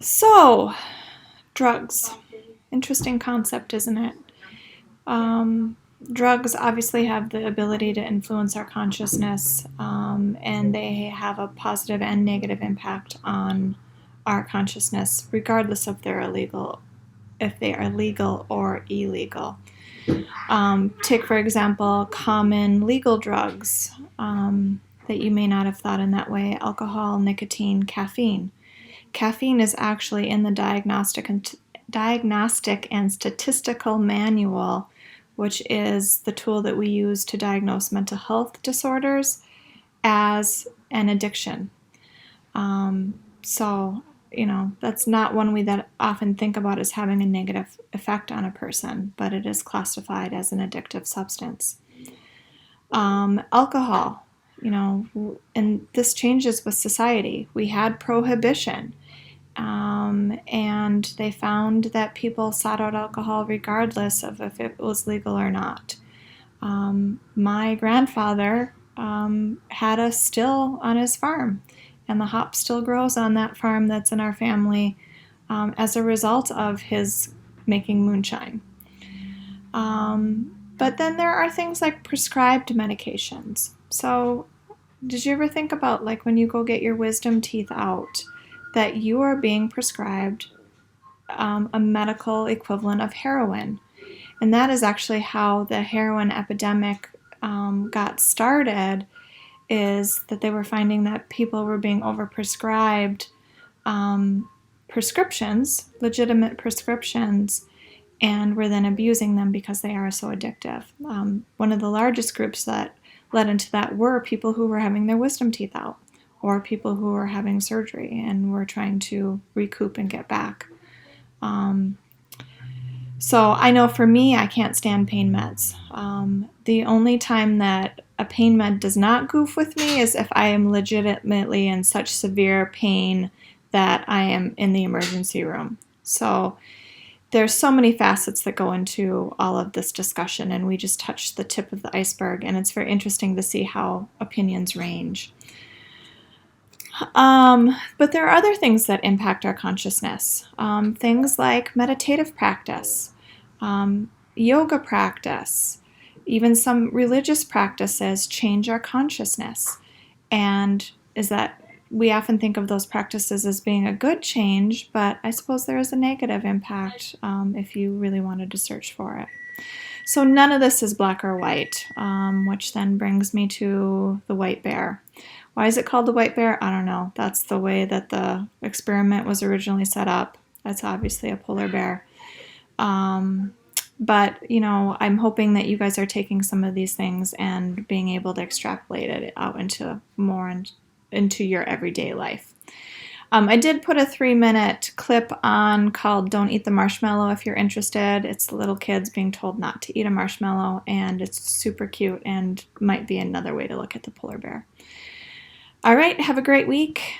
So, drugs. Interesting concept, isn't it? Um, Drugs obviously have the ability to influence our consciousness, and they have a positive and negative impact on our consciousness, regardless if they are legal or illegal. Take, for example, common legal drugs that you may not have thought in that way: alcohol, nicotine, caffeine. Caffeine is actually in the Diagnostic and Statistical Manual, which is the tool that we use to diagnose mental health disorders, as an addiction. So, that's not one we that often think about as having a negative effect on a person, but it is classified as an addictive substance. Alcohol, and this changes with society. We had prohibition, and they found that people sought out alcohol regardless of if it was legal or not. My grandfather had a still on his farm, and the hop still grows on that farm that's in our family as a result of his making moonshine. But then there are things like prescribed medications. So, did you ever think about, like, when you go get your wisdom teeth out, that you are being prescribed a medical equivalent of heroin? And that is actually how the heroin epidemic got started, is that they were finding that people were being overprescribed prescriptions, legitimate prescriptions, and were then abusing them because they are so addictive. One of the largest groups that led into that were people who were having their wisdom teeth out, or people who were having surgery and were trying to recoup and get back. So I know for me, I can't stand pain meds. The only time that a pain med does not goof with me is if I am legitimately in such severe pain that I am in the emergency room. So there's so many facets that go into all of this discussion, and we just touched the tip of the iceberg, and it's very interesting to see how opinions range. But there are other things that impact our consciousness. Things like meditative practice, yoga practice, even some religious practices change our consciousness. And is that we often think of those practices as being a good change, but I suppose there is a negative impact if you really wanted to search for it. So none of this is black or white, which then brings me to the white bear. Why is it called the white bear? I don't know. That's the way that the experiment was originally set up. That's obviously a polar bear. But, I'm hoping that you guys are taking some of these things and being able to extrapolate it out into your everyday life. I did put a 3-minute clip on called "Don't Eat the Marshmallow" if you're interested. It's the little kids being told not to eat a marshmallow, and it's super cute and might be another way to look at the polar bear. All right, have a great week.